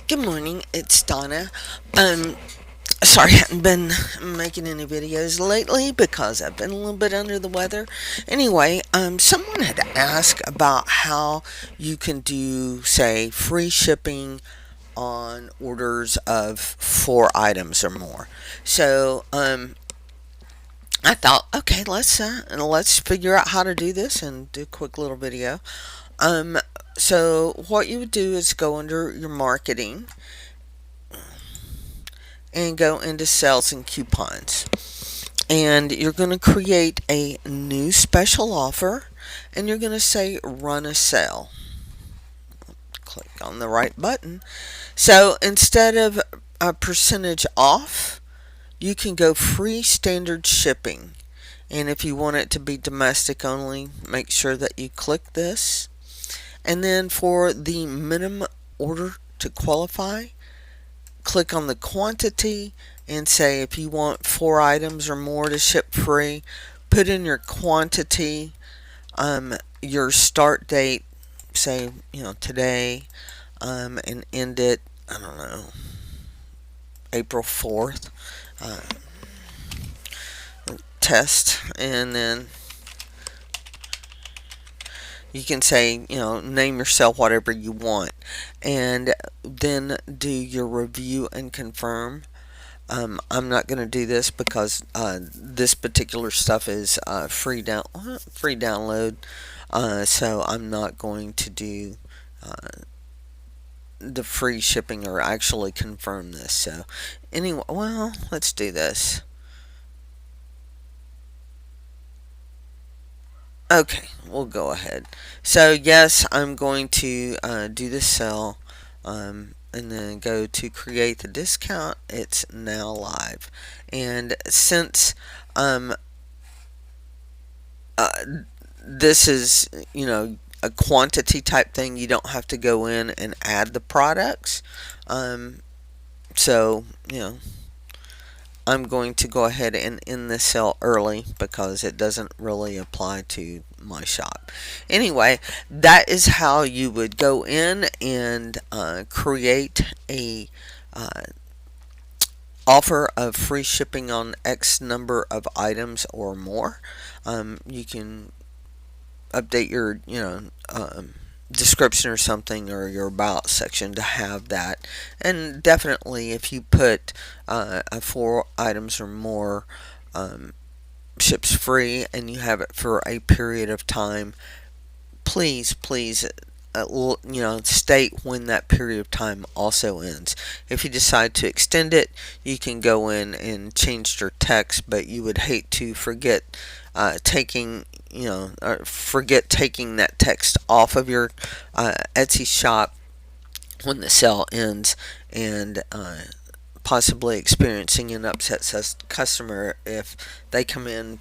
Good morning, it's Donna. Um, Sorry I haven't been making any videos lately because I've been a little bit under the weather. Anyway, someone had asked about how you can do, say, free shipping on orders of 4 items or more. So, I thought, okay, let's figure out how to do this and do a quick little video. Um, so what you would do is go under your marketing and go into sales and coupons. And you're going to create a new special offer and you're going to say run a sale. Click on the right button. So instead of a percentage off, you can go free standard shipping. And if you want it to be domestic only, make sure that you click this. And then for the minimum order to qualify, click on the quantity and say if you want 4 items or more to ship free, put in your quantity, your start date, say, today, and end it, I don't know, April 4th, uh, test, and then you can say, name yourself whatever you want, and then do your review and confirm. I'm not going to do this because this particular stuff is free download, so I'm not going to do the free shipping or actually confirm this. So anyway, well, let's do this. Okay, we'll go ahead. So yes, I'm going to do the sell, and then go to create the discount. It's now live, and since um, uh, this is a quantity type thing, you don't have to go in and add the products. Um, so I'm going to go ahead and end this sale early because it doesn't really apply to my shop. Anyway, that is how you would go in and create a uh, offer of free shipping on X number of items or more. You can update your description or something, or your about section to have that. And definitely if you put 4 items or more, um, ships free, and you have it for a period of time, please state when that period of time also ends. If you decide to extend it, you can go in and change your text, but you would hate to forget taking that text off of your Etsy shop when the sale ends, and possibly experiencing an upset customer if they come in,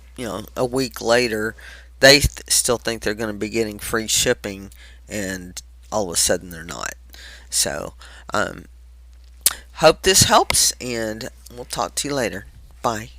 a week later. They still think they're going to be getting free shipping, and all of a sudden they're not. So, hope this helps, and we'll talk to you later. Bye.